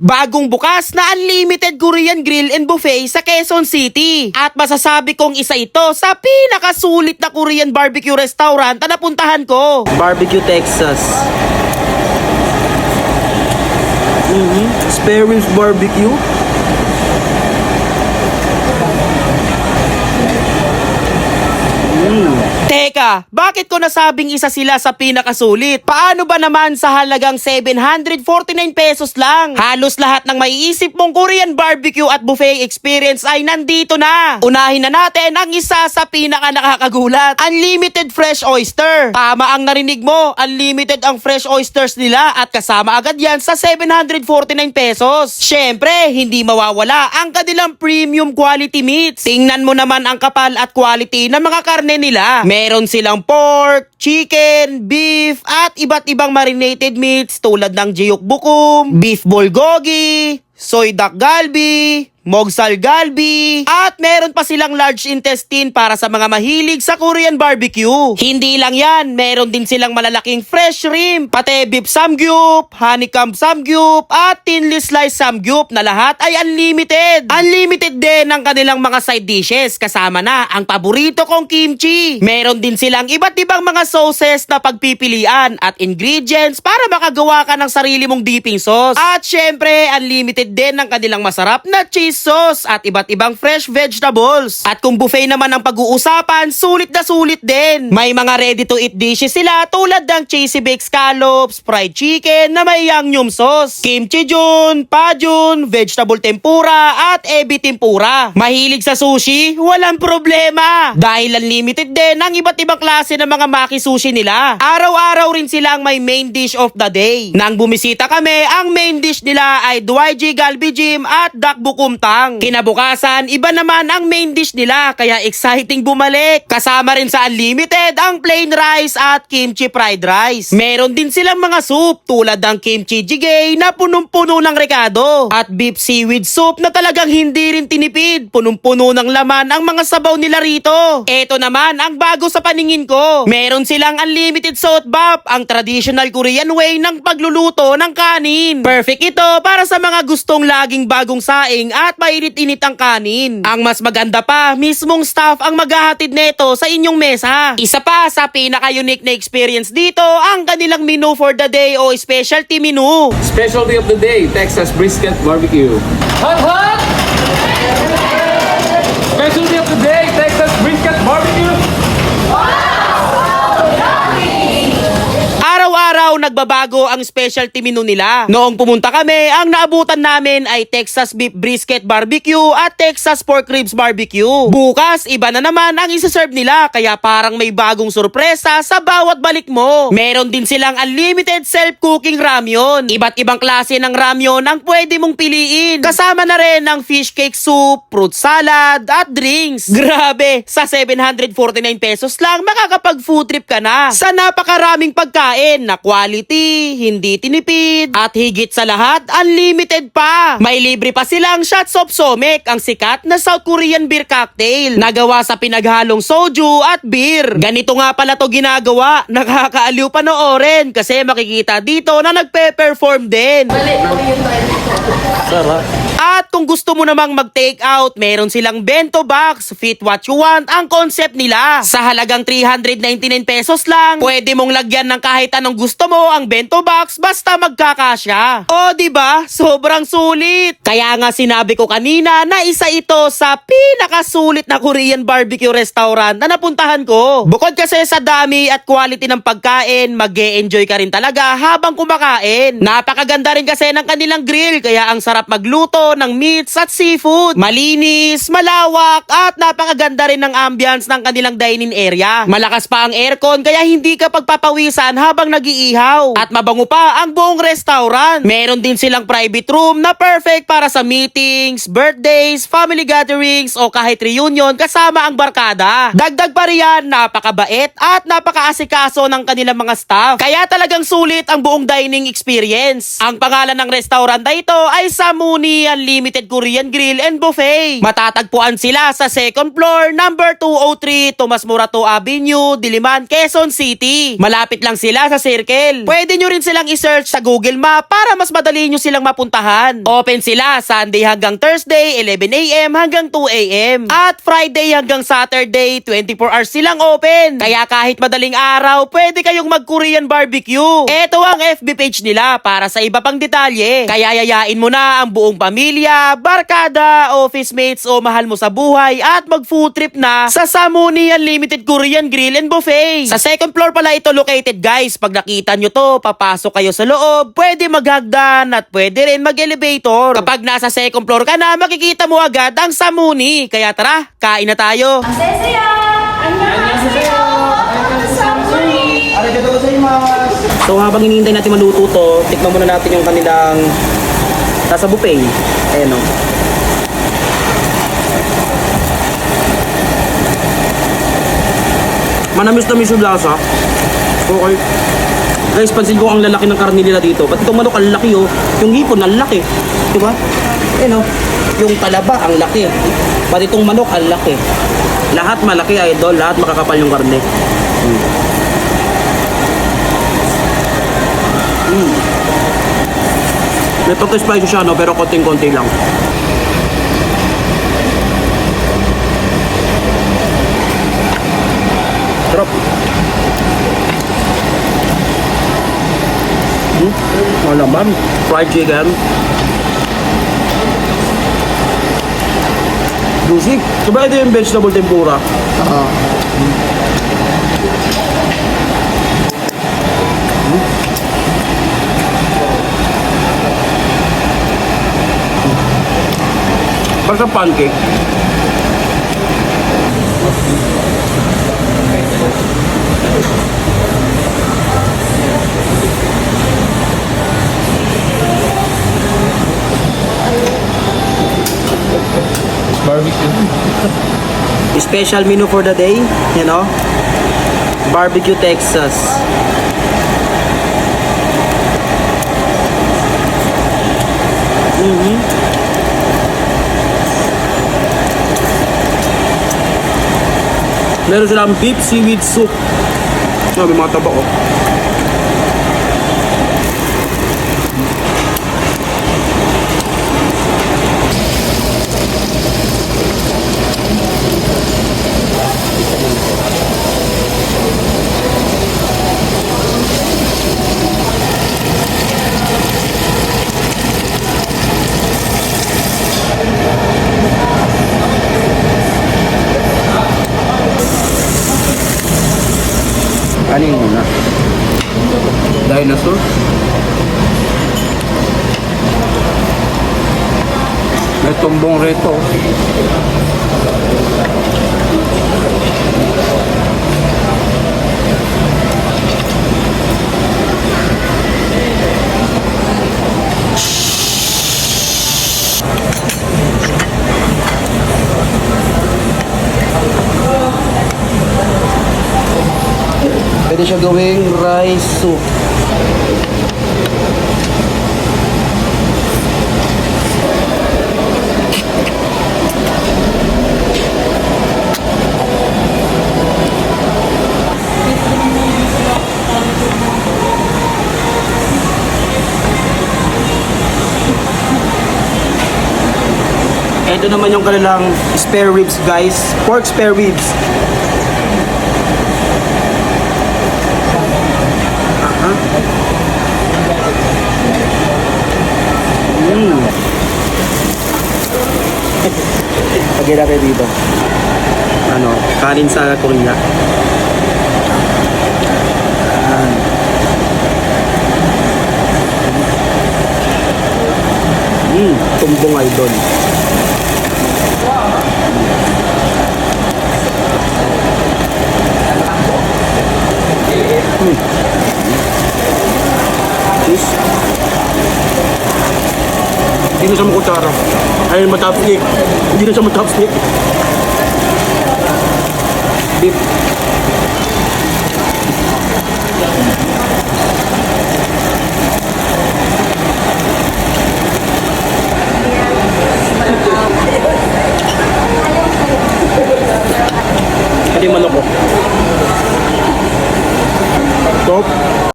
Bagong bukas na unlimited Korean grill and buffet sa Quezon City. At masasabi kong isa ito sa pinakasulit na Korean barbecue restaurant na napuntahan ko. Barbecue Texas. Spare ribs barbecue. Teka, bakit ko nasabing isa sila sa pinakasulit? Paano ba naman sa halagang 749 pesos lang? Halos lahat ng maiisip mong Korean barbecue at buffet experience ay nandito na. Unahin na natin ang isa sa pinaka nakakagulat. Unlimited fresh oyster. Tama ang narinig mo, unlimited ang fresh oysters nila at kasama agad yan sa 749 pesos. Syempre, hindi mawawala ang kanilang premium quality meats. Tingnan mo naman ang kapal at quality ng mga karne nila. Meron silang pork, chicken, beef, at iba't ibang marinated meats tulad ng jiyuk bukum, beef bulgogi, soy duck galbi, mogsal galbi, at meron pa silang large intestine para sa mga mahilig sa Korean barbecue. Hindi lang yan, meron din silang malalaking fresh shrimp, pati beef samgyup, honeycomb samgyup, at thinly sliced samgyup na lahat ay unlimited. Unlimited din ang kanilang mga side dishes, kasama na ang paborito kong kimchi. Meron din silang iba't ibang mga sauces na pagpipilian at ingredients para makagawa ka ng sarili mong dipping sauce. At syempre, unlimited din ang kanilang masarap na cheese sauce at iba't ibang fresh vegetables. At kung buffet naman ang pag-uusapan, sulit na sulit din. May mga ready-to-eat dishes sila tulad ng cheesy baked scallops, fried chicken na may yum sauce, kimchi jun, pajun, vegetable tempura at ebi tempura. Mahilig sa sushi? Walang problema. Dahil unlimited din ang iba't ibang klase ng mga maki sushi nila. Araw-araw rin silang may main dish of the day. Nang bumisita kami, ang main dish nila ay Dwiji Galbi Jim at Dak Bukumtang. Kinabukasan, iba naman ang main dish nila kaya exciting bumalik. Kasama rin sa unlimited ang plain rice at kimchi fried rice. Meron din silang mga soup tulad ng kimchi jjigae na punong-puno ng rekado at beef seaweed soup na talagang hindi rin tinipid. Punong-puno ng laman ang mga sabaw nila rito. Ito naman ang bago sa paningin ko. Meron silang unlimited sotbap, ang traditional Korean way ng pagluluto ng kanin. Perfect ito para sa mga gustong laging bagong saing at mainit-init ang kanin. Ang mas maganda pa, mismong staff ang maghahatid neto sa inyong mesa. Isa pa sa pinaka-unique na experience dito, ang kanilang menu for the day o specialty menu. Specialty of the day, Texas Brisket Barbecue. Hot, hot! Specialty of the day, Texas Brisket Barbecue. Araw-araw nagbabago ang specialty menu nila. Noong pumunta kami, ang naabutan namin ay Texas Beef Brisket Barbecue at Texas Pork Ribs Barbecue. Bukas, iba na naman ang isa-serve nila kaya parang may bagong sorpresa sa bawat balik mo. Meron din silang unlimited self-cooking ramyon. Iba't ibang klase ng ramyon ang pwede mong piliin. Kasama na rin ang fish cake soup, fruit salad at drinks. Grabe, sa 749 pesos lang makakapag food trip ka na sa napakaraming pagkain na quality, hindi tinipid, at higit sa lahat, unlimited pa. May libre pa silang shots of somek, ang sikat na South Korean beer cocktail, nagawa sa pinaghalong soju at beer. Ganito nga pala to ginagawa, nakakaaliw panoorin kasi makikita dito na nagpe-perform din. Sarap. At kung gusto mo namang mag-take out, meron silang bento box, fit what you want ang concept nila. Sa halagang 399 pesos lang, pwede mong lagyan ng kahit anong gusto mo ang bento box basta magkakasya. O diba? Sobrang sulit. Kaya nga sinabi ko kanina na isa ito sa pinakasulit na Korean barbecue restaurant na napuntahan ko. Bukod kasi sa dami at quality ng pagkain, mag-e-enjoy ka rin talaga habang kumakain. Napakaganda rin kasi ng kanilang grill kaya ang sarap magluto ng meats at seafood. Malinis, malawak, at napakaganda rin ng ambience ng kanilang dining area. Malakas pa ang aircon kaya hindi ka pagpapawisan habang nag-iihaw. At mabango pa ang buong restaurant. Meron din silang private room na perfect para sa meetings, birthdays, family gatherings o kahit reunion kasama ang barkada. Dagdag pa riyan, napakabait at napakaasikaso ng kanilang mga staff. Kaya talagang sulit ang buong dining experience. Ang pangalan ng restaurant na ito ay Samuni Unlimited Limited Korean Grill and Buffet. Matatagpuan sila sa second floor, number 203, Tomas Morato Avenue, Diliman, Quezon City. Malapit lang sila sa Circle. Pwede nyo rin silang i-search sa Google Map para mas madali nyo silang mapuntahan. Open sila Sunday hanggang Thursday, 11 a.m. hanggang 2 a.m. At Friday hanggang Saturday, 24 hours silang open. Kaya kahit madaling araw, pwede kayong mag-Korean barbecue. Ito ang FB page nila para sa iba pang detalye. Kaya yayain mo na ang buong pamilya, barkada, office mates o mahal mo sa buhay at mag-food trip na sa Samuni Unlimited Korean Grill and Buffet. Sa second floor pala ito located guys. Pag nakita nyo to, papasok kayo sa loob, pwede maghagdan at pwede rin mag-elevator. Kapag nasa second floor ka na, makikita mo agad ang Samuni. Kaya tara, kain na tayo. So habang hinihintay natin maluto to, tikman muna natin yung kanilang nasa buffet. Ayan o. Manamis-namis yung lasa. Okay. Guys, pansin ko ang lalaki ng karne nila dito. Pati itong manok ang laki oh. Yung hipon ang laki. Diba? Ayan oh. Yung talaba ang laki. Pati itong manok ang laki. Lahat malaki idol. Lahat makakapal yung karne. May pagka-spicy siya no, pero konting-konti lang. Sarap. Malaman. Fried chicken. Juicy. Sabay ito yung vegetable tempura. Parang pancake. Special menu for the day, you know, Barbecue Texas. Meron silang beef seaweed soup. May mga taba ko. Ano yung una? Dinosaur? May tumbong rito. Pwede siya gawing rice soup. Ito naman yung kanilang spare ribs guys. Pork spare ribs. Lagyan natin dito. Ano, kanin sa Korea. Tumbong idol. Cheese. Hindi na siya makutsara. Ayun, matapstick. Hindi na siya matapstick. Beef.